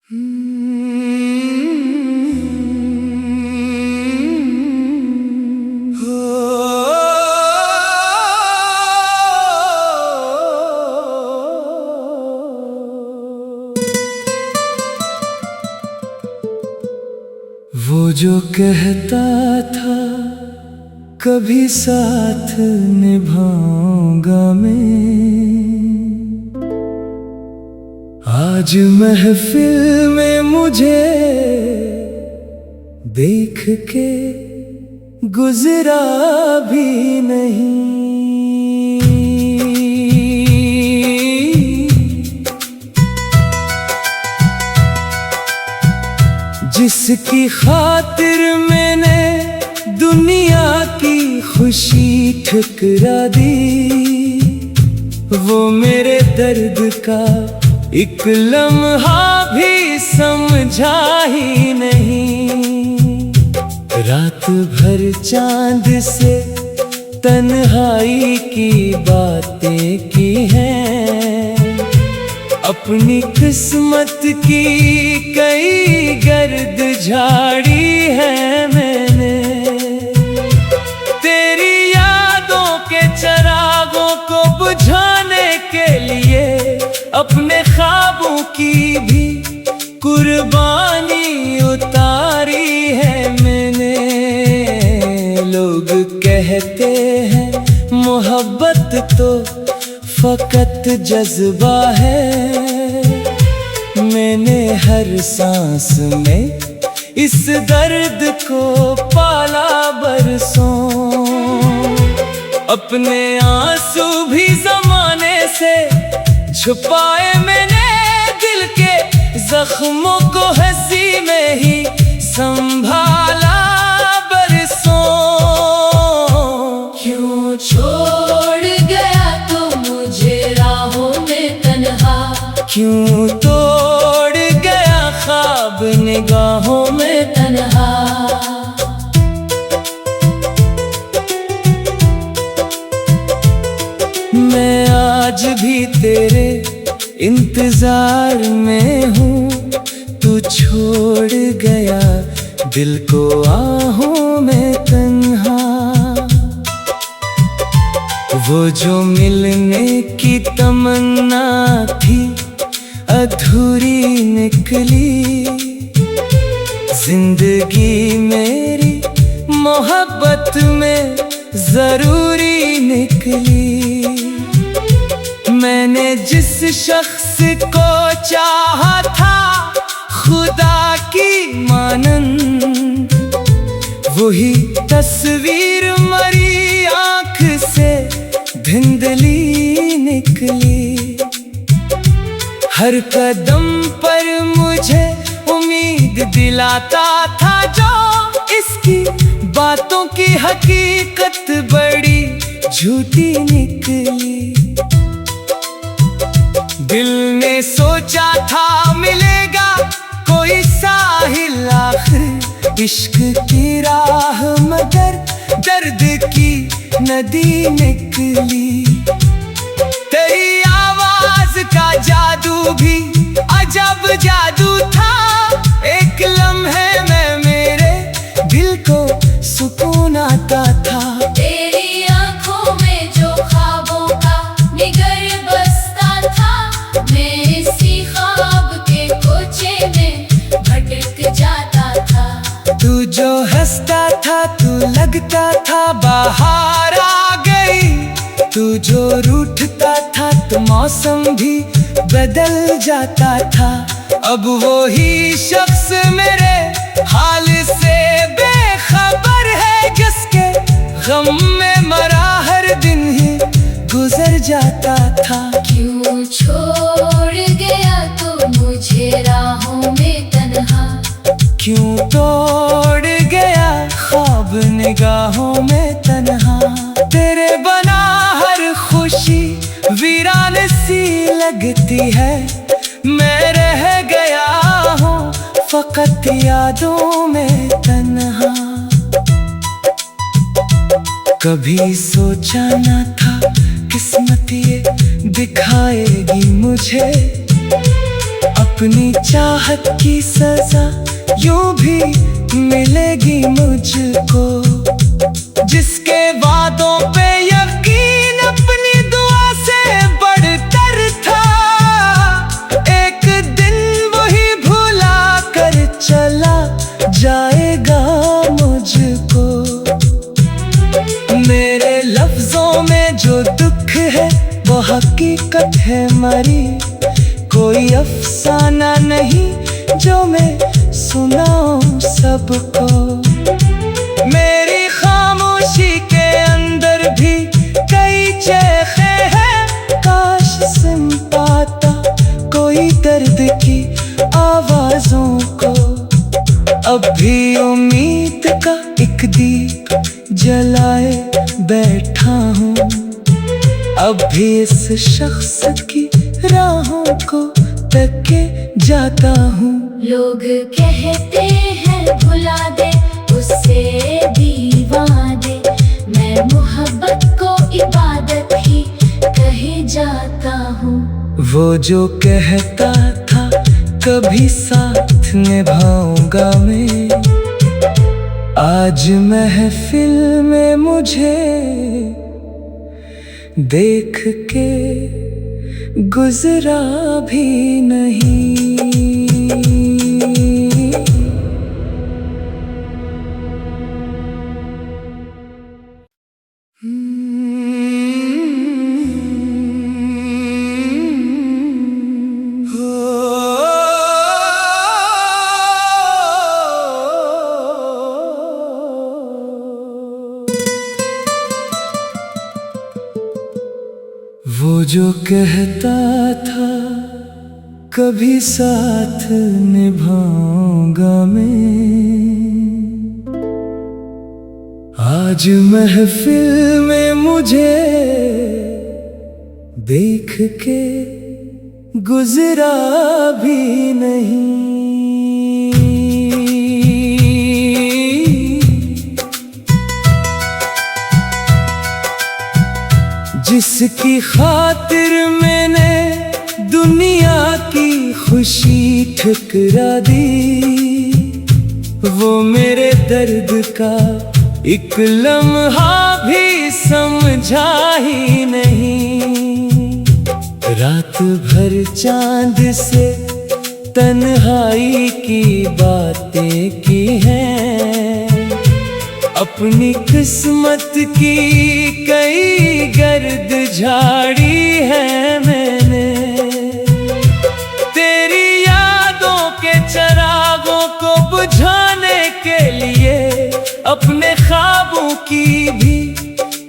वो जो कहता था कभी साथ निभाऊंगा मैं, आज महफिल में मुझे देख के गुजरा भी नहीं। जिसकी खातिर मैंने दुनिया की खुशी ठुकरा दी, वो मेरे दर्द का एक लम्हा भी समझा ही नहीं। रात भर चांद से तन्हाई की बातें की हैं, अपनी किस्मत की कई गर्द झाड़ी है मैंने। तेरी यादों के चरागों को बुझाने के लिए अपने ख्वाबों की भी कुर्बानी उतारी है मैंने। लोग कहते हैं मोहब्बत तो फकत जज्बा है, मैंने हर सांस में इस दर्द को पाला बरसों। अपने आंसू भी ज़माने से छुपाए मैंने, दिल के जख्मों को हंसी में ही संभाला बरसों। क्यों छोड़ गया तो मुझे राहों में तन्हा, क्यों तोड़ गया ख्वाब निगाहों में तन्हा। मैं आज भी तेरे इंतजार में हूँ, तू छोड़ गया दिल को आहों में तन्हा। वो जो मिलने की तमन्ना थी अधूरी निकली, जिंदगी मेरी मोहब्बत में जरूरी निकली। मैंने जिस शख्स को चाहा था खुदा की मानन, वही तस्वीर मरी आँख से धुंधली निकली। हर कदम पर मुझे उम्मीद दिलाता था जो, इसकी बातों की हकीकत बड़ी झूठी निकली। दिल ने सोचा था मिलेगा कोई साहिल आखिर इश्क की राह, मगर दर्द की नदी निकली। तेरी आवाज का जादू भी अजब जादू था, एक लम्हे में मेरे दिल को सुकून आता था। तेरी आंखों में जो ख्वाबों का निगर बसता था, मैं इसी ख्वाब के कोचे में भटक जाता था। तू जो हंसता था तू लगता था बाहर आ गई, तू जो रूठता था तो मौसम भी बदल जाता था। अब वो ही शख्स मेरे हाल से बेखबर है, जिसके गम में मरा हर दिन ही गुजर जाता था। क्यों छोड़ गया तो मुझे राहों में तन्हा, क्यों तोड़ गया ख्वाब निगाहों में तन्हा। तेरे बना हर खुशी वीरान सी लगती है, मैं रह गया हूँ फकत यादों में तन्हा। कभी सोचा न था किस्मत ये दिखाएगी मुझे अपनी चाहत की सजा यूं भी मिलेगी मुझको, जिसके वादों पे यकीन अपनी दुआ से बढ़कर था। एक दिन वही भुला कर चला जाएगा मुझको। मेरे लफ्जों में जो दुख है वो हकीकत है मरी, कोई अफसाना नहीं जो मैं सुनाऊं सबको। मेरी खामोशी के अंदर भी कई चेखे हैं, काश सुन पाता कोई दर्द की आवाजों को। अब भी उम्मीद का एक दीप जलाए बैठा हूँ, अब भी इस शख्स की राहों को तके जाता हूँ। लोग कहते हैं भुला दे उससे दीवाने, मैं मोहब्बत को इबादत ही कहे जाता हूँ। वो जो कहता था कभी साथ निभाऊंगा मैं, आज महफिल में मुझे देख के गुजरा भी नहीं। वो जो कहता था कभी साथ निभाऊंगा मैं, आज महफिल में मुझे देख के गुजरा भी नहीं। जिसकी खातिर मैंने दुनिया की खुशी ठुकरा दी, वो मेरे दर्द का एक लम्हा भी समझा ही नहीं। रात भर चांद से तन्हाई की बातें की हैं, अपनी किस्मत की कई गर्द झाड़ी है मैंने। तेरी यादों के चरागों को बुझाने के लिए अपने ख्वाबों की भी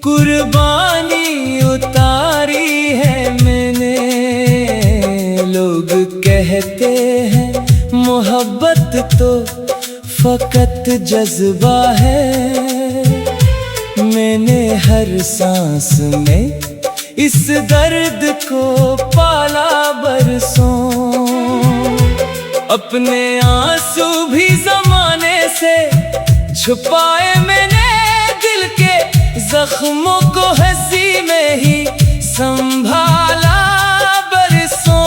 कुर्बानी उतारी है मैंने। लोग कहते हैं मोहब्बत तो फकत जज्बा है, मैंने हर सांस में इस दर्द को पाला बरसों। अपने आंसू भी ज़माने से छुपाए मैंने, दिल के जख्मों को हंसी में ही संभाला बरसों।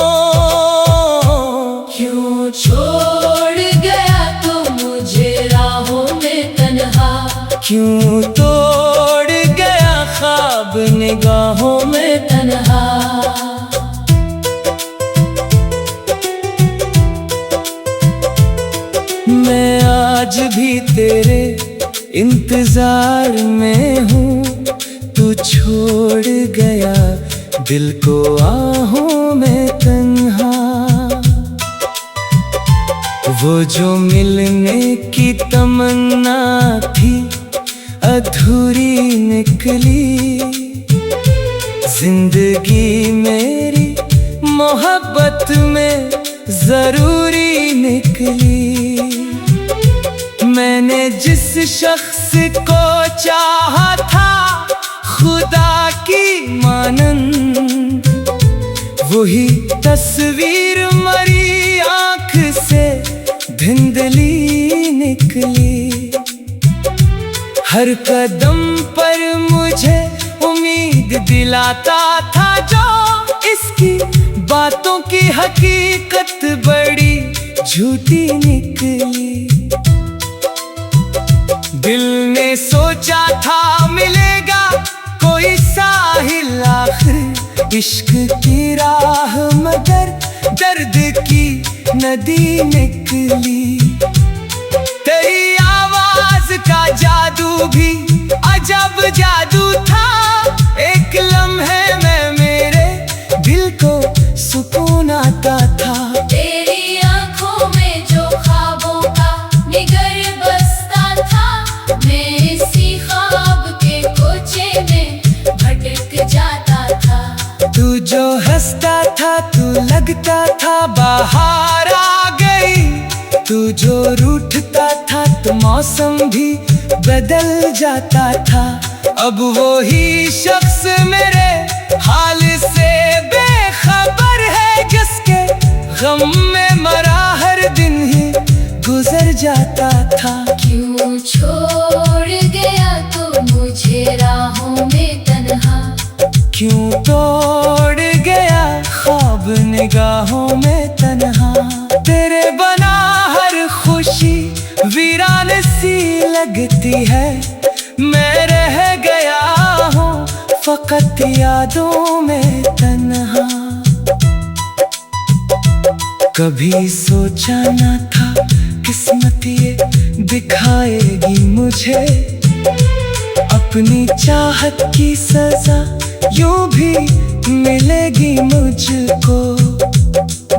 क्यों छोड़ गया तो मुझे राहों में तन्हा, क्यों तोड़ गया ख्वाब निगाहों में तन्हा। मैं आज भी तेरे इंतजार में हूँ, तू छोड़ गया दिल को आहों में तन्हा। वो जो मिलने की तमन्ना थी अधूरी निकली, जिंदगी मेरी मोहब्बत में जरूरी निकली। मैंने जिस शख्स को चाहा था खुदा की मानन, वही तस्वीर मरी आँख से धुंधली निकली। हर कदम पर मुझे उम्मीद दिलाता था जो इसकी बातों की हकीकत बड़ी झूठी निकली। दिल ने सोचा था मिलेगा कोई साहिल आखिर इश्क की राह, मगर दर्द की नदी निकली। तेरी आवाज का जादू भी अजब जादू था, एक लम्हे में मेरे दिल को सुकून आता था। तेरी आंखों में जो ख्वाबों का निगर बसता था, मैं इसी ख्वाब के कोचे में भटक जाता था। तू जो हंसता था तू लगता था बाहर आ गई, तू जो रूठता था तो मौसम भी बदल जाता था। अब वो ही शख्स मेरे हाल से बेखबर है, जिसके गम में मरा हर दिन ही गुजर जाता था। क्यों छोड़ गया तू मुझे राहों में तन्हा, क्यों तोड़ गया ख्वाब निगाहों में तन्हा। तेरे बना हर खुशी वीरान सी लगती है, मैं रह गया हूँ फकत यादों में तन्हा। कभी सोचा न था किस्मत ये दिखाएगी मुझे अपनी चाहत की सजा, यूं भी मिलेगी मुझको।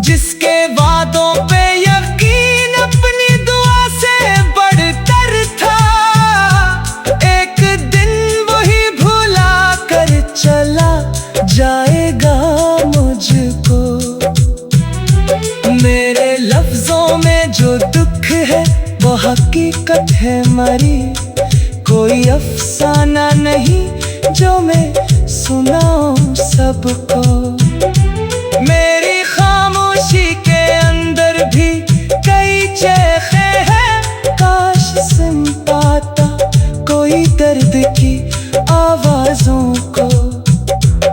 जिसके वादों पे यकीन अपनी दुआ से बढ़कर था, एक दिन वही भुला कर चला जाएगा मुझको। मेरे लफ्जों में जो दुख है वो हकीकत है मरी, कोई अफसाना नहीं जो मैं सुनाऊं सबको। मेरी खामोशी के अंदर भी कई चेखे हैं, काश सुन पाता कोई दर्द की आवाजों को।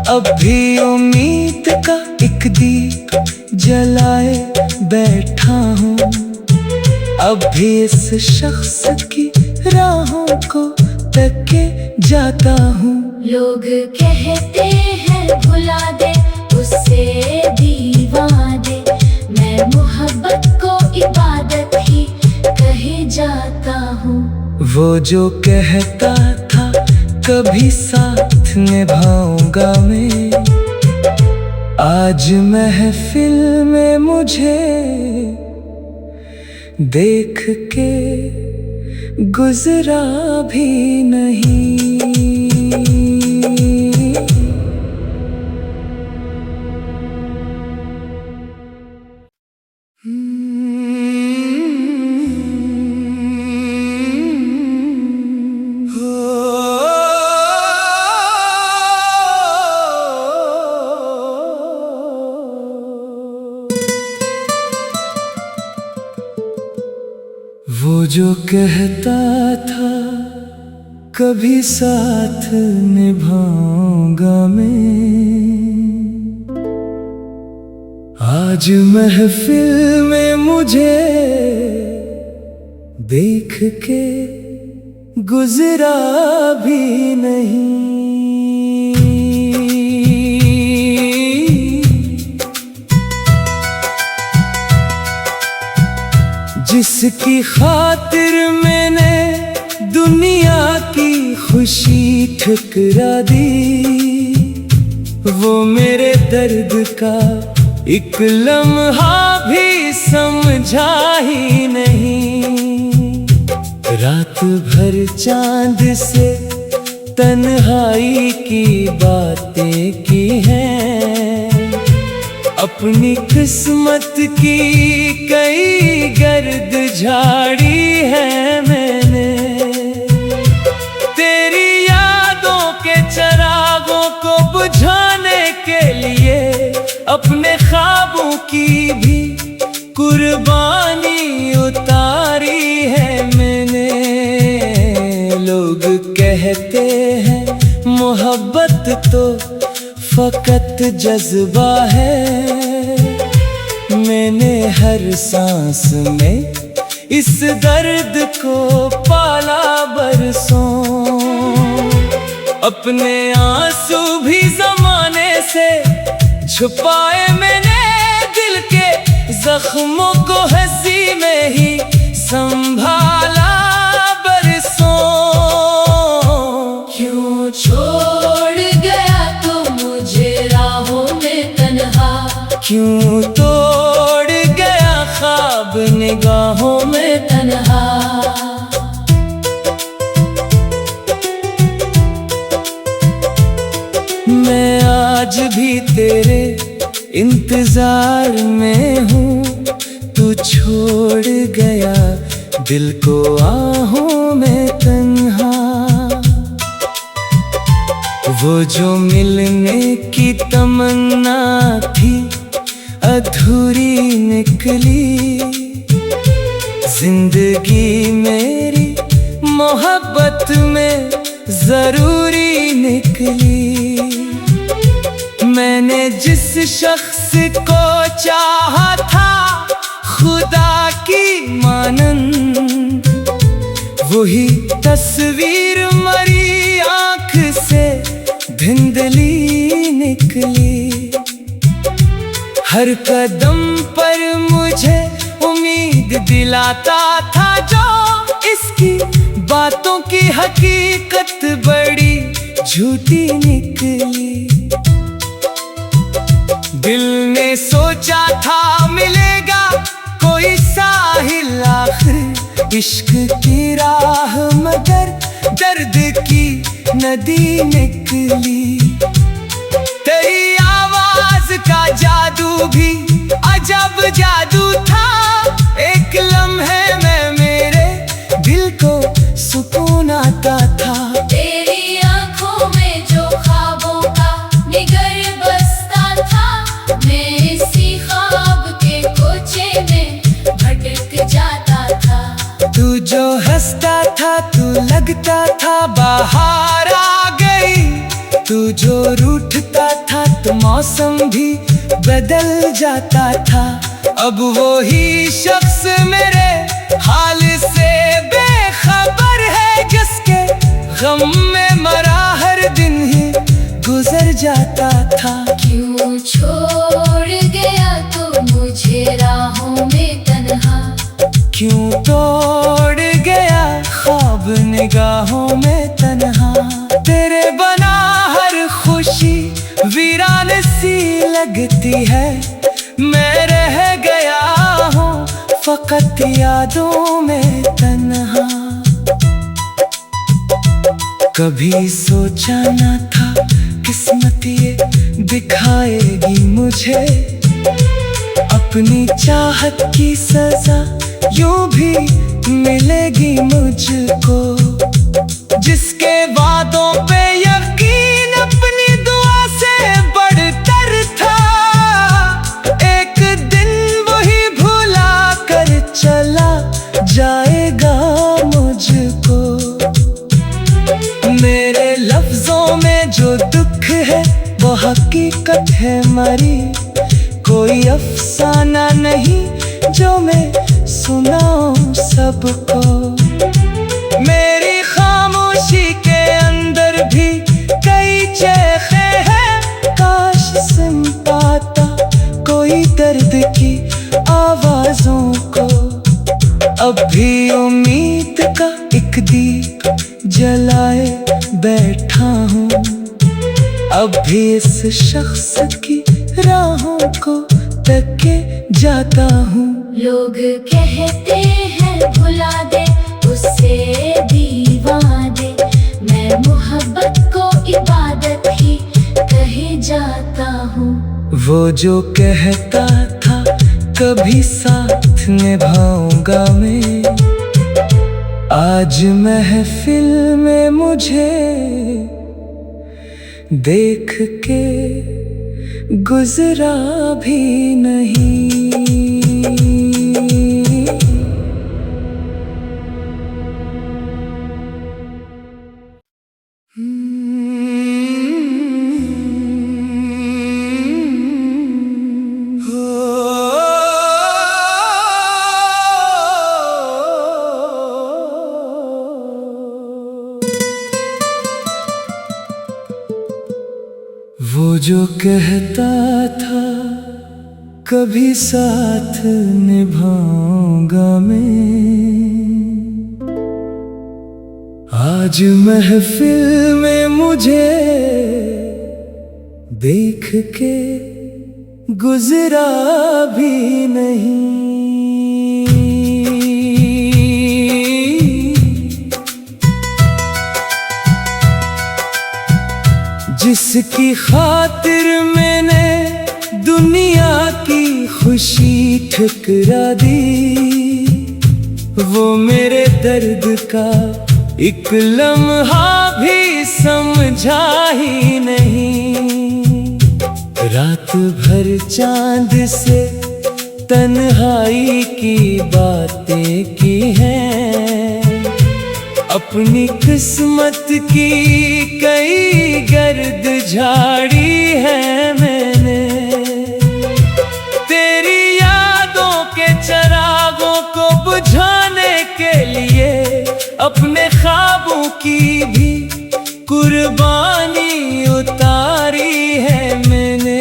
अब भी उम्मीद का एक दीप जलाए बैठा हूँ, अब भी इस शख्स की राहों को तके जाता हूँ। लोग कहते हैं भुला दे उससे दीवाने, मैं मोहब्बत को इबादत ही कहे जाता हूँ। वो जो कहता था कभी साथ निभाऊंगा मैं, आज महफिल में मुझे देख के गुजरा भी नहीं। वो जो कहता था कभी साथ निभाऊंगा मैं, आज महफिल में मुझे देख के गुजरा भी नहीं। जिसकी खातिर मैंने दुनिया की खुशी ठुकरा दी, वो मेरे दर्द का एक लम्हा भी समझा ही नहीं। रात भर चांद से तन्हाई की बातें की हैं, अपनी किस्मत की कई गर्द झाड़ी है मैंने। तेरी यादों के चिरागों को बुझाने के लिए अपने ख्वाबों की भी कुर्बानी उतारी है मैंने। लोग कहते हैं मोहब्बत तो फकत जज्बा है, मैंने हर सांस में इस दर्द को पाला बरसों। अपने आंसू भी जमाने से छुपाए मैंने, दिल के जख्मों को हंसी में ही संभाला बरसों। क्यों छोड़ गया तो मुझे राहों में तन्हा, क्यों तोड़ गया ख्वाब निगाहों में तन्हा। मैं आज भी तेरे इंतजार में हूँ, तू छोड़ गया दिल को आहों में तन्हा। वो जो मिलने की तमन्ना थी अधूरी निकली, जिंदगी मेरी मोहब्बत में जरूरी निकली। मैंने जिस शख्स को चाहा था खुदा की मानंद, वही तस्वीर मरी आँख से धुंधली निकली। हर कदम पर मुझे उम्मीद दिलाता था जो, इसकी बातों की हकीकत बड़ी झूठी निकली। दिल ने सोचा था मिलेगा कोई साहिल आखिर इश्क की राह, मगर दर्द की नदी निकली। तेरी आवाज का जादू भी अजब जादू था, एक लम्हे में मेरे दिल को सुकून आता था। तेरी आंखों में जो ख्वाबों का निगर बसता था, मैं इसी ख्वाब के कोचे में भटक जाता था। तू जो हंसता था तू लगता था बाहर आ गई, तू जो रूठता था तो मौसम भी बदल जाता था। अब वो ही शख्स मेरे हाल से बेखबर है, जिसके गम में मरा हर दिन ही गुजर जाता था। क्यों छोड़ गया तो मुझे राहों में तन्हा, क्यों तोड़ गया ख्वाब निगाहों में तन्हा। तेरे बना हर खुशी वीरान सी लगती है, मैं रह गया हूँ फकत यादों में तन्हा। कभी सोचा न था किस्मत ये दिखाएगी मुझे, अपनी चाहत की सजा यूं भी मिलेगी मुझको। जिसके वादों पे यकीन अपनी दुआ से बढ़कर था, एक दिन वही भुला कर चला जाएगा मुझको। मेरे लफ्जों में जो दुख है वो हकीकत है मरी, कोई अफसाना नहीं जो मैं सुनाऊं सबको। मेरी खामोशी के अंदर भी कई चेखे हैं, काश सुन पाता कोई दर्द की आवाजों को। अब भी उम्मीद का एक दीप जलाए बैठा हूँ, अब भी इस शख्स की राहों को तके जाता हूँ। लोग कहते हैं भुला दे उससे दीवाने, मैं मोहब्बत को इबादत ही कहे जाता हूँ। वो जो कहता था कभी साथ निभाऊंगा मैं, आज महफिल में मुझे देख के गुजरा भी नहीं। हो जो कहता था कभी साथ निभाऊंगा मैं, आज महफिल में मुझे देख के गुजरा भी नहीं। जिसकी खातिर मैंने दुनिया की खुशी ठुकरा दी, वो मेरे दर्द का एक लम्हा भी समझा ही नहीं। रात भर चांद से तन्हाई की बातें की हैं, अपनी किस्मत की कई गर्द झाड़ी है मैंने। तेरी यादों के चिरागों को बुझाने के लिए अपने ख्वाबों की भी कुर्बानी उतारी है मैंने।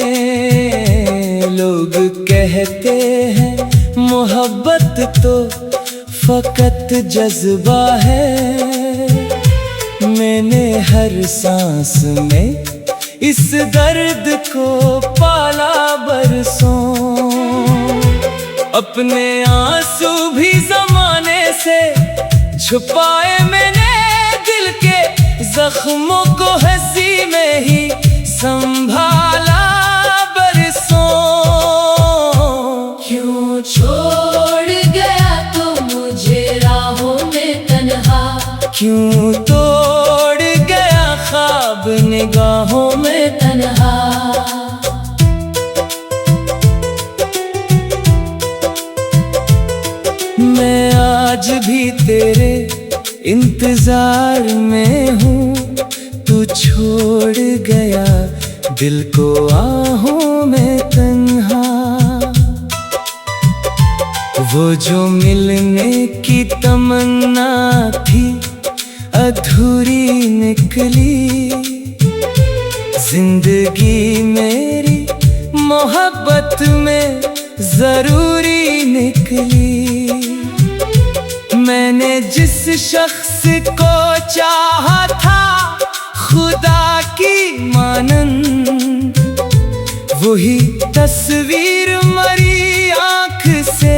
लोग कहते हैं मोहब्बत तो फकत जज्बा है, मैंने हर सांस में इस दर्द को पाला बरसों। अपने आंसू भी ज़माने से छुपाए मैंने, दिल के जख्मों को हंसी में ही संभाला बरसों। क्यों छोड़ गया तो मुझे राहों में तन्हा, क्यों तोड़ गया ख्वाब निगाहों में तन्हा। मैं आज भी तेरे इंतजार में हूँ, तू छोड़ गया दिल को आहों में तन्हा। वो जो मिलने की तमन्ना थी अधूरी निकली, जिंदगी मेरी मोहब्बत में जरूरी निकली। मैंने जिस शख्स को चाहा था खुदा की मानंद, वही तस्वीर मरी आँख से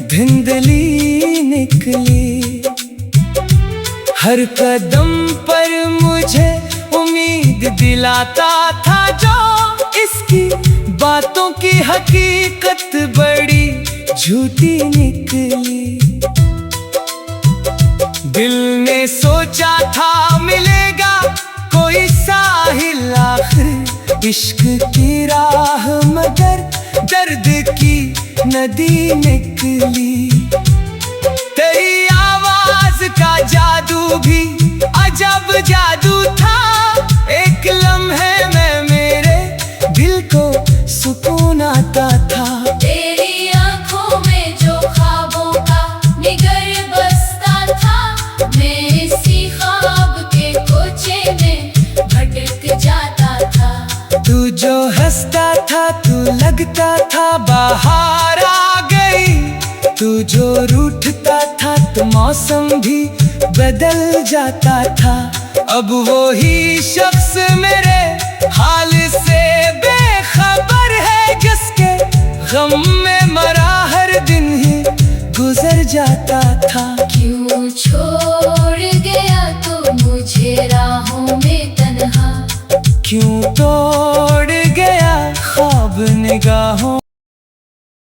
धुंधली निकली। हर कदम पर मुझे उम्मीद दिलाता था जो इसकी बातों की हकीकत बड़ी झूठी निकली। दिल ने सोचा था मिलेगा कोई साहिल आखिर इश्क की राह, मगर दर्द की नदी निकली। तेरी आवाज का जादू भी अजब जादू था, एक लम्हे में मेरे दिल को सुकून आता था। तेरी आंखों में जो ख्वाबों का निगर बसता था, मैं इसी ख्वाब के कोचे में भटक जाता था। तू जो हंसता था तू लगता था बाहर आ गई, तू जो रूठता था तो मौसम भी बदल जाता था। अब वो ही शख्स मेरे हाल से बेखबर है, जिसके गम में मरा